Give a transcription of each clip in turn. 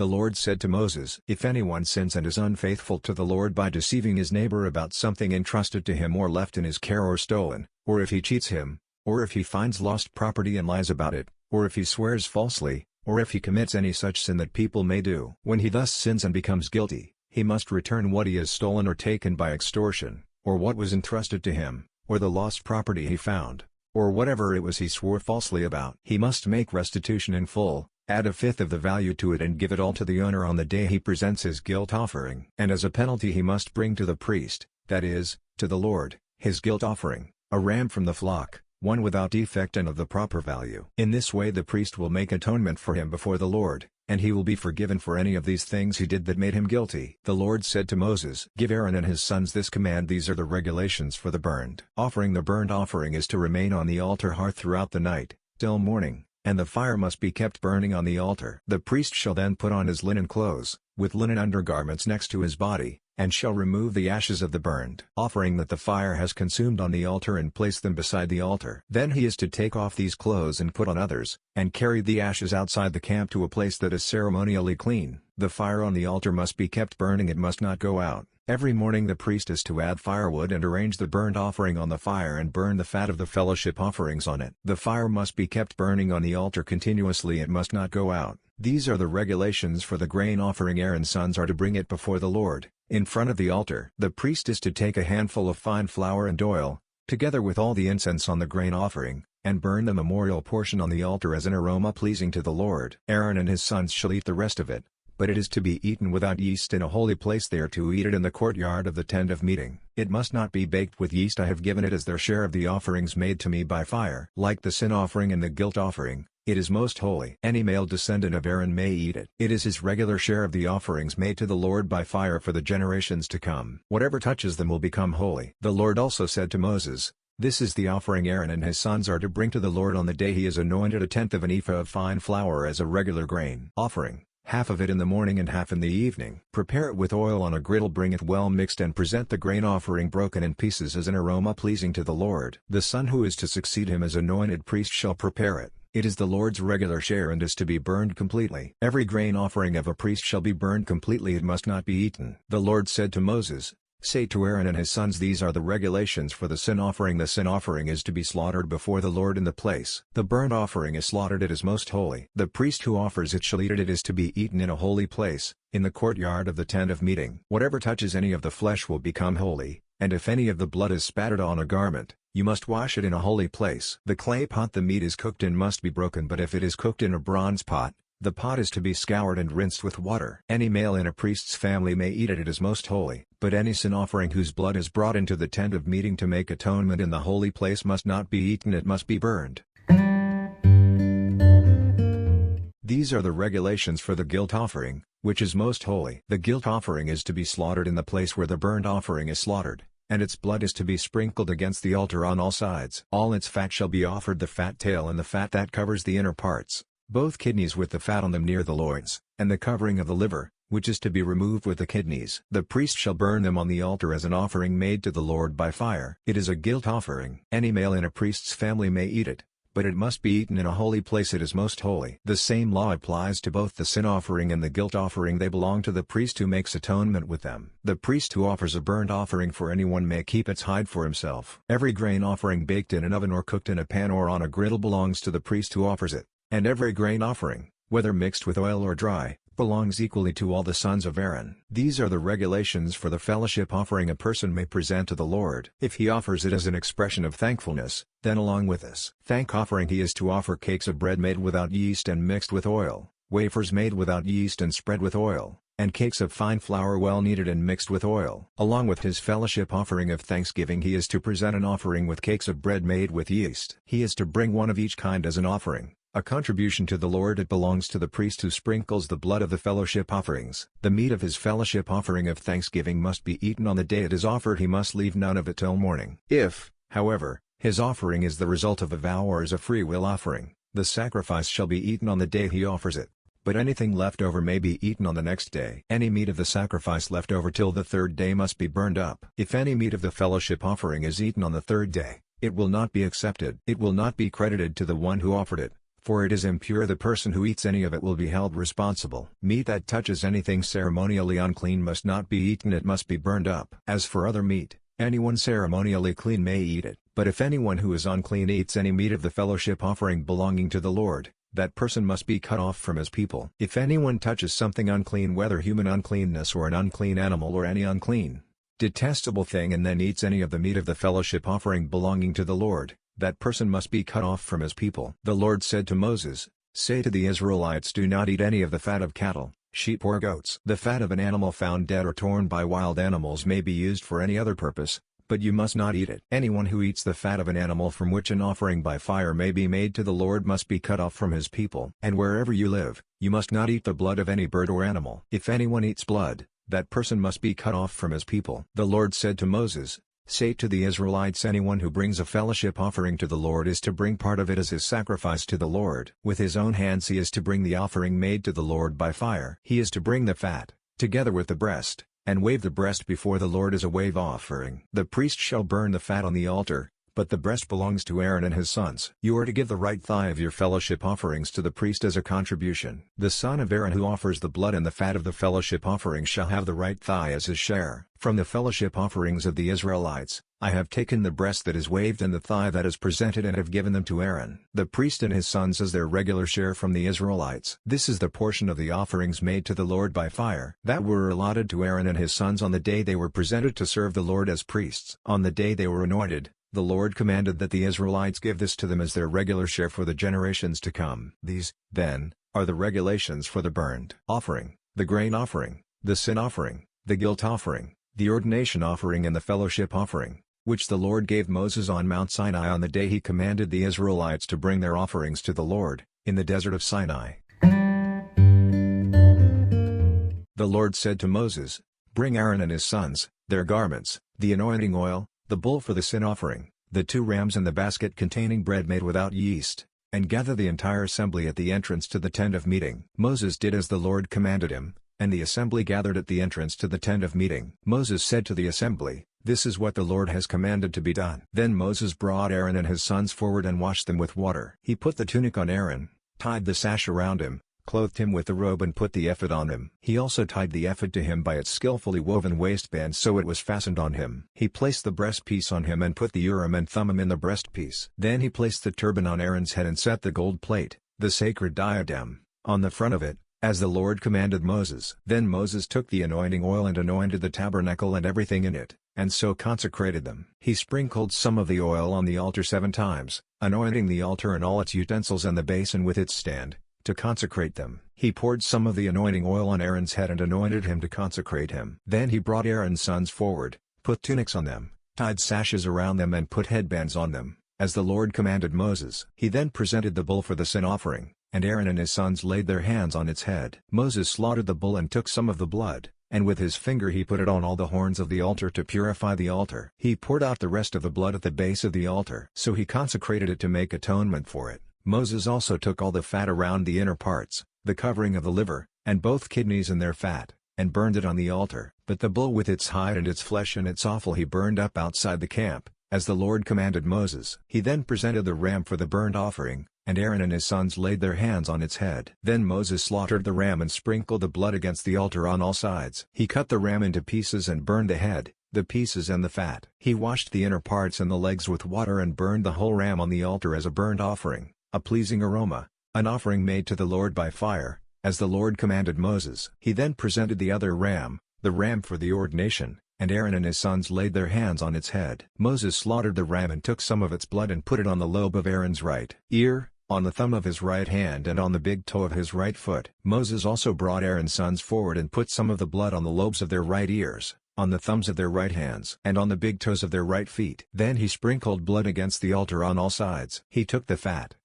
The Lord said to Moses, "If anyone sins and is unfaithful to the Lord by deceiving his neighbor about something entrusted to him or left in his care or stolen, or if he cheats him, or if he finds lost property and lies about it, or if he swears falsely, or if he commits any such sin that people may do. When he thus sins and becomes guilty, he must return what he has stolen or taken by extortion, or what was entrusted to him, or the lost property he found, or whatever it was he swore falsely about. He must make restitution in full, add a fifth of the value to it and give it all to the owner on the day he presents his guilt offering. And as a penalty he must bring to the priest, that is, to the Lord, his guilt offering, a ram from the flock, one without defect and of the proper value. In this way the priest will make atonement for him before the Lord, and he will be forgiven for any of these things he did that made him guilty. The Lord said to Moses, "Give Aaron and his sons this command. These are the regulations for the burnt offering. The burnt offering is to remain on the altar hearth throughout the night, till morning, and the fire must be kept burning on the altar. The priest shall then put on his linen clothes, with linen undergarments next to his body, and shall remove the ashes of the burnt offering that the fire has consumed on the altar and place them beside the altar. Then he is to take off these clothes and put on others, and carry the ashes outside the camp to a place that is ceremonially clean. The fire on the altar must be kept burning, it must not go out. Every morning the priest is to add firewood and arrange the burnt offering on the fire and burn the fat of the fellowship offerings on it. The fire must be kept burning on the altar continuously, it must not go out. These are the regulations for the grain offering. Aaron's sons are to bring it before the Lord, in front of the altar. The priest is to take a handful of fine flour and oil, together with all the incense on the grain offering, and burn the memorial portion on the altar as an aroma pleasing to the Lord. Aaron and his sons shall eat the rest of it, but it is to be eaten without yeast in a holy place. They are to eat it in the courtyard of the tent of meeting. It must not be baked with yeast. I have given it as their share of the offerings made to me by fire. Like the sin offering and the guilt offering, it is most holy. Any male descendant of Aaron may eat it. It is his regular share of the offerings made to the Lord by fire for the generations to come. Whatever touches them will become holy. The Lord also said to Moses, "This is the offering Aaron and his sons are to bring to the Lord on the day he is anointed: a tenth of an ephah of fine flour as a regular grain offering, half of it in the morning and half in the evening. Prepare it with oil on a griddle, bring it well mixed, and present the grain offering broken in pieces as an aroma pleasing to the Lord. The son who is to succeed him as anointed priest shall prepare it. It is the Lord's regular share and is to be burned completely. Every grain offering of a priest shall be burned completely, it must not be eaten." The Lord said to Moses, "Say to Aaron and his sons, these are the regulations for the sin offering. The sin offering is to be slaughtered before the Lord in the place the burnt offering is slaughtered. It is most holy. The priest who offers it shall eat it. It is to be eaten in a holy place, in the courtyard of the tent of meeting. Whatever touches any of the flesh will become holy, and if any of the blood is spattered on a garment, you must wash it in a holy place. The clay pot the meat is cooked in must be broken, but if it is cooked in a bronze pot, the pot is to be scoured and rinsed with water. Any male in a priest's family may eat it. It is most holy. But any sin offering whose blood is brought into the tent of meeting to make atonement in the holy place must not be eaten. It must be burned." These are the regulations for the guilt offering, which is most holy. The guilt offering is to be slaughtered in the place where the burnt offering is slaughtered, and its blood is to be sprinkled against the altar on all sides. All its fat shall be offered, the fat tail and the fat that covers the inner parts, both kidneys with the fat on them near the loins, and the covering of the liver, which is to be removed with the kidneys. The priest shall burn them on the altar as an offering made to the Lord by fire. It is a guilt offering. Any male in a priest's family may eat it, but it must be eaten in a holy place. It is most holy. The same law applies to both the sin offering and the guilt offering. They belong to the priest who makes atonement with them. The priest who offers a burnt offering for anyone may keep its hide for himself. Every grain offering baked in an oven or cooked in a pan or on a griddle belongs to the priest who offers it, and every grain offering, whether mixed with oil or dry, belongs equally to all the sons of Aaron. These are the regulations for the fellowship offering a person may present to the Lord. If he offers it as an expression of thankfulness, then along with this thank offering he is to offer cakes of bread made without yeast and mixed with oil, wafers made without yeast and spread with oil, and cakes of fine flour well kneaded and mixed with oil. Along with his fellowship offering of thanksgiving he is to present an offering with cakes of bread made with yeast. He is to bring one of each kind as an offering, a contribution to the Lord. It belongs to the priest who sprinkles the blood of the fellowship offerings. The meat of his fellowship offering of thanksgiving must be eaten on the day it is offered. He must leave none of it till morning. If, however, his offering is the result of a vow or is a free will offering, the sacrifice shall be eaten on the day he offers it, but anything left over may be eaten on the next day. Any meat of the sacrifice left over till the third day must be burned up. If any meat of the fellowship offering is eaten on the third day, it will not be accepted. It will not be credited to the one who offered it, for it is impure. The person who eats any of it will be held responsible. Meat that touches anything ceremonially unclean must not be eaten, it must be burned up. As for other meat, anyone ceremonially clean may eat it, but if anyone who is unclean eats any meat of the fellowship offering belonging to the Lord, that person must be cut off from his people. If anyone touches something unclean, whether human uncleanness or an unclean animal or any unclean, detestable thing, and then eats any of the meat of the fellowship offering belonging to the Lord, that person must be cut off from his people. The Lord said to Moses, "Say to the Israelites, do not eat any of the fat of cattle, sheep or goats. The fat of an animal found dead or torn by wild animals may be used for any other purpose, but you must not eat it. Anyone who eats the fat of an animal from which an offering by fire may be made to the Lord must be cut off from his people. And wherever you live, you must not eat the blood of any bird or animal. If anyone eats blood, that person must be cut off from his people." The Lord said to Moses, "Say to the Israelites, anyone who brings a fellowship offering to the Lord is to bring part of it as his sacrifice to the Lord. With his own hands he is to bring the offering made to the Lord by fire. He is to bring the fat, together with the breast, and wave the breast before the Lord as a wave offering. The priest shall burn the fat on the altar, but the breast belongs to Aaron and his sons. You are to give the right thigh of your fellowship offerings to the priest as a contribution. The son of Aaron who offers the blood and the fat of the fellowship offering shall have the right thigh as his share. From the fellowship offerings of the Israelites, I have taken the breast that is waved and the thigh that is presented and have given them to Aaron, the priest, and his sons as their regular share from the Israelites. This is the portion of the offerings made to the Lord by fire that were allotted to Aaron and his sons on the day they were presented to serve the Lord as priests. On the day they were anointed, the Lord commanded that the Israelites give this to them as their regular share for the generations to come. These, then, are the regulations for the burnt offering, the grain offering, the sin offering, the guilt offering, the ordination offering and the fellowship offering, which the Lord gave Moses on Mount Sinai on the day he commanded the Israelites to bring their offerings to the Lord, in the desert of Sinai. The Lord said to Moses, "Bring Aaron and his sons, their garments, the anointing oil, the bull for the sin offering, the 2 rams and the basket containing bread made without yeast, and gather the entire assembly at the entrance to the tent of meeting." Moses did as the Lord commanded him, and the assembly gathered at the entrance to the tent of meeting. Moses said to the assembly, "This is what the Lord has commanded to be done." Then Moses brought Aaron and his sons forward and washed them with water. He put the tunic on Aaron, tied the sash around him, clothed him with the robe and put the ephod on him. He also tied the ephod to him by its skillfully woven waistband so it was fastened on him. He placed the breastpiece on him and put the Urim and Thummim in the breastpiece. Then he placed the turban on Aaron's head and set the gold plate, the sacred diadem, on the front of it, as the Lord commanded Moses. Then Moses took the anointing oil and anointed the tabernacle and everything in it, and so consecrated them. He sprinkled some of the oil on the altar 7 times, anointing the altar and all its utensils and the basin with its stand, to consecrate them. He poured some of the anointing oil on Aaron's head and anointed him to consecrate him. Then he brought Aaron's sons forward, put tunics on them, tied sashes around them and put headbands on them, as the Lord commanded Moses. He then presented the bull for the sin offering, and Aaron and his sons laid their hands on its head. Moses slaughtered the bull and took some of the blood, and with his finger he put it on all the horns of the altar to purify the altar. He poured out the rest of the blood at the base of the altar. So he consecrated it to make atonement for it. Moses also took all the fat around the inner parts, the covering of the liver, and both kidneys and their fat, and burned it on the altar. But the bull with its hide and its flesh and its offal he burned up outside the camp, as the Lord commanded Moses. He then presented the ram for the burnt offering, and Aaron and his sons laid their hands on its head. Then Moses slaughtered the ram and sprinkled the blood against the altar on all sides. He cut the ram into pieces and burned the head, the pieces and the fat. He washed the inner parts and the legs with water and burned the whole ram on the altar as a burnt offering, a pleasing aroma, an offering made to the Lord by fire, as the Lord commanded Moses. He then presented the other ram, the ram for the ordination, and Aaron and his sons laid their hands on its head. Moses slaughtered the ram and took some of its blood and put it on the lobe of Aaron's right ear, on the thumb of his right hand and on the big toe of his right foot. Moses also brought Aaron's sons forward and put some of the blood on the lobes of their right ears, on the thumbs of their right hands and on the big toes of their right feet. Then he sprinkled blood against the altar on all sides. He took the fat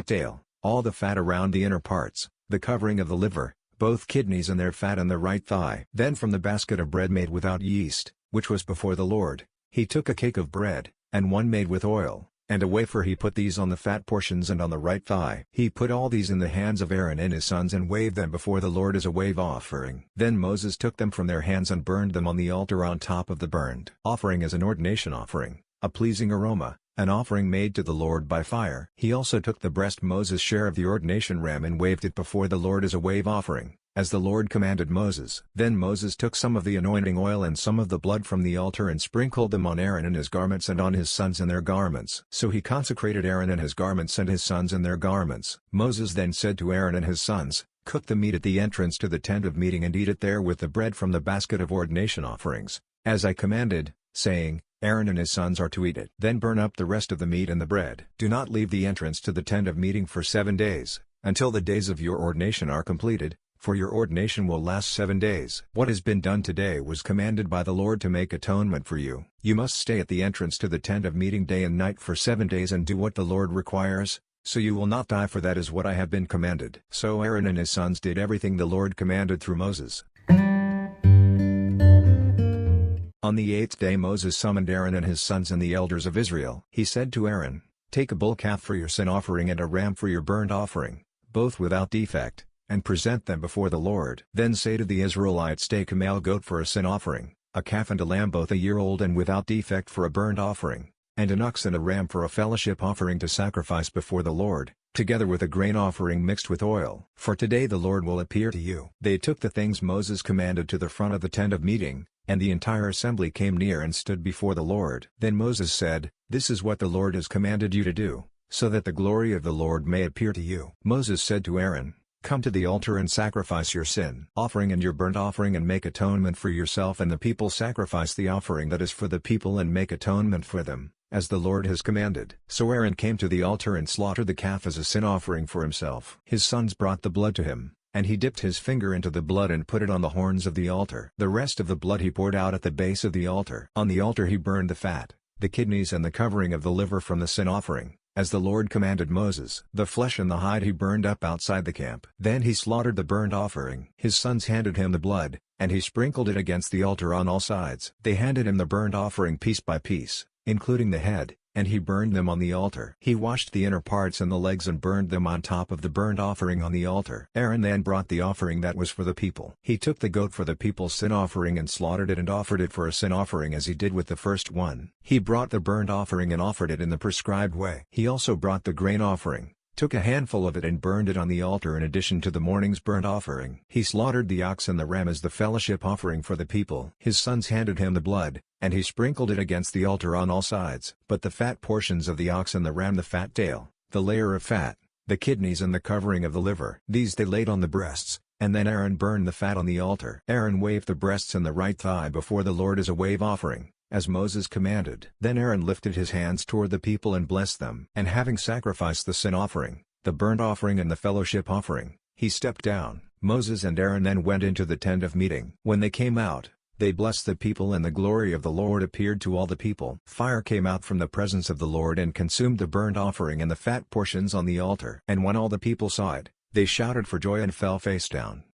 tail, all the fat around the inner parts, the covering of the liver, both kidneys and their fat and the right thigh. Then from the basket of bread made without yeast, which was before the Lord, he took a cake of bread, and one made with oil, and a wafer. He put these on the fat portions and on the right thigh. He put all these in the hands of Aaron and his sons and waved them before the Lord as a wave offering. Then Moses took them from their hands and burned them on the altar on top of the burnt offering as an ordination offering, a pleasing aroma, an offering made to the Lord by fire. He also took the breast Moses' share of the ordination ram and waved it before the Lord as a wave offering, as the Lord commanded Moses. Then Moses took some of the anointing oil and some of the blood from the altar and sprinkled them on Aaron and his garments and on his sons and their garments. So he consecrated Aaron and his garments and his sons and their garments. Moses then said to Aaron and his sons, "Cook the meat at the entrance to the tent of meeting and eat it there with the bread from the basket of ordination offerings, as I commanded, saying, Aaron and his sons are to eat it. Then burn up the rest of the meat and the bread. Do not leave the entrance to the tent of meeting for 7 days, until the days of your ordination are completed, for your ordination will last 7 days. What has been done today was commanded by the Lord to make atonement for you. You must stay at the entrance to the tent of meeting day and night for 7 days and do what the Lord requires, so you will not die, for that is what I have been commanded." So Aaron and his sons did everything the Lord commanded through Moses. On the 8th day Moses summoned Aaron and his sons and the elders of Israel. He said to Aaron, "Take a bull calf for your sin offering and a ram for your burnt offering, both without defect, and present them before the Lord. Then say to the Israelites, take a male goat for a sin offering, a calf and a lamb both a year old and without defect for a burnt offering, and an ox and a ram for a fellowship offering to sacrifice before the Lord, together with a grain offering mixed with oil. For today the Lord will appear to you." They took the things Moses commanded to the front of the tent of meeting, and the entire assembly came near and stood before the Lord. Then Moses said, "This is what the Lord has commanded you to do, so that the glory of the Lord may appear to you." Moses said to Aaron, "Come to the altar and sacrifice your sin offering and your burnt offering and make atonement for yourself and the people. Sacrifice the offering that is for the people and make atonement for them, as the Lord has commanded." So Aaron came to the altar and slaughtered the calf as a sin offering for himself. His sons brought the blood to him, and he dipped his finger into the blood and put it on the horns of the altar. The rest of the blood he poured out at the base of the altar. On the altar he burned the fat, the kidneys and the covering of the liver from the sin offering, as the Lord commanded Moses. The flesh and the hide he burned up outside the camp. Then he slaughtered the burnt offering. His sons handed him the blood, and he sprinkled it against the altar on all sides. They handed him the burnt offering piece by piece, including the head, and he burned them on the altar. He washed the inner parts and the legs and burned them on top of the burnt offering on the altar. Aaron then brought the offering that was for the people. He took the goat for the people's sin offering and slaughtered it and offered it for a sin offering as he did with the first one. He brought the burnt offering and offered it in the prescribed way. He also brought the grain offering, took a handful of it and burned it on the altar in addition to the morning's burnt offering. He slaughtered the ox and the ram as the fellowship offering for the people. His sons handed him the blood, and he sprinkled it against the altar on all sides. But the fat portions of the ox and the ram, the fat tail, the layer of fat, the kidneys and the covering of the liver, these they laid on the breasts, and then Aaron burned the fat on the altar. Aaron waved the breasts and the right thigh before the Lord as a wave offering, as Moses commanded. Then Aaron lifted his hands toward the people and blessed them. And having sacrificed the sin offering, the burnt offering and the fellowship offering, he stepped down. Moses and Aaron then went into the tent of meeting. When they came out, they blessed the people, and the glory of the Lord appeared to all the people. Fire came out from the presence of the Lord and consumed the burnt offering and the fat portions on the altar. And when all the people saw it, they shouted for joy and fell face down.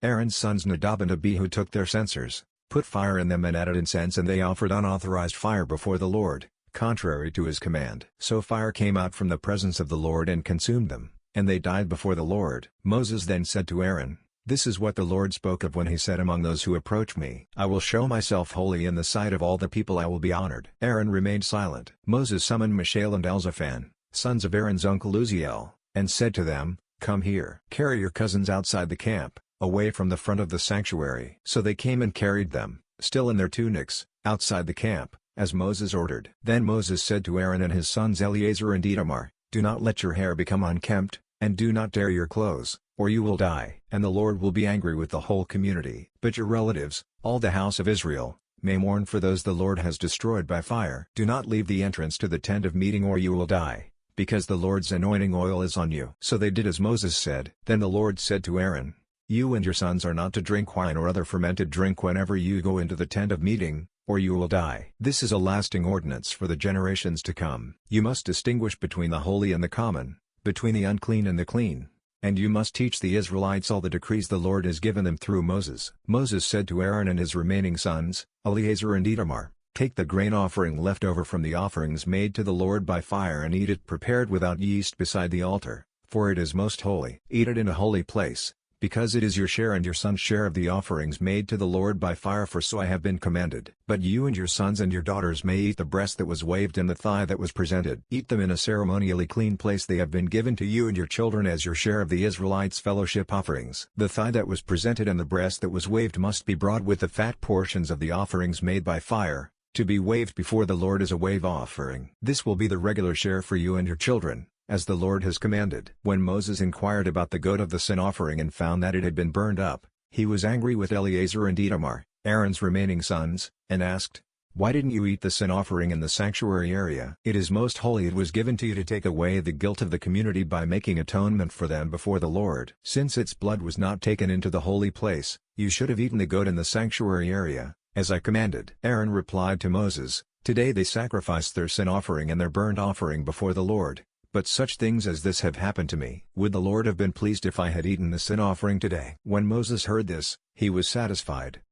Aaron's sons Nadab and Abihu took their censers, put fire in them and added incense, and they offered unauthorized fire before the Lord, contrary to his command. So fire came out from the presence of the Lord and consumed them, and they died before the Lord. Moses then said to Aaron, "This is what the Lord spoke of when he said, among those who approach me, I will show myself holy in the sight of all the people, I will be honored." Aaron remained silent. Moses summoned Mishael and Elzaphan, sons of Aaron's uncle Uzziel, and said to them, "Come here. Carry your cousins outside the camp, away from the front of the sanctuary." So they came and carried them, still in their tunics, outside the camp, as Moses ordered. Then Moses said to Aaron and his sons Eleazar and Ithamar, "Do not let your hair become unkempt, and do not tear your clothes, or you will die. And the Lord will be angry with the whole community. But your relatives, all the house of Israel, may mourn for those the Lord has destroyed by fire. Do not leave the entrance to the tent of meeting, or you will die, because the Lord's anointing oil is on you." So they did as Moses said. Then the Lord said to Aaron, "You and your sons are not to drink wine or other fermented drink whenever you go into the tent of meeting, or you will die. This is a lasting ordinance for the generations to come. You must distinguish between the holy and the common, between the unclean and the clean, and you must teach the Israelites all the decrees the Lord has given them through Moses." Moses said to Aaron and his remaining sons, Eleazar and Ithamar, "Take the grain offering left over from the offerings made to the Lord by fire and eat it prepared without yeast beside the altar, for it is most holy. Eat it in a holy place, because it is your share and your son's share of the offerings made to the Lord by fire, for so I have been commanded. But you and your sons and your daughters may eat the breast that was waved and the thigh that was presented. Eat them in a ceremonially clean place. They have been given to you and your children as your share of the Israelites' fellowship offerings. The thigh that was presented and the breast that was waved must be brought with the fat portions of the offerings made by fire, to be waved before the Lord as a wave offering. This will be the regular share for you and your children, as the Lord has commanded. When Moses inquired about the goat of the sin offering and found that it had been burned up, he was angry with Eleazar and Itamar, Aaron's remaining sons, and asked, "Why didn't you eat the sin offering in the sanctuary area? It is most holy. It was given to you to take away the guilt of the community by making atonement for them before the Lord. Since its blood was not taken into the holy place, you should have eaten the goat in the sanctuary area, as I commanded." Aaron replied to Moses, "Today they sacrificed their sin offering and their burnt offering before the Lord. But such things as this have happened to me. Would the Lord have been pleased if I had eaten the sin offering today?" When Moses heard this, he was satisfied,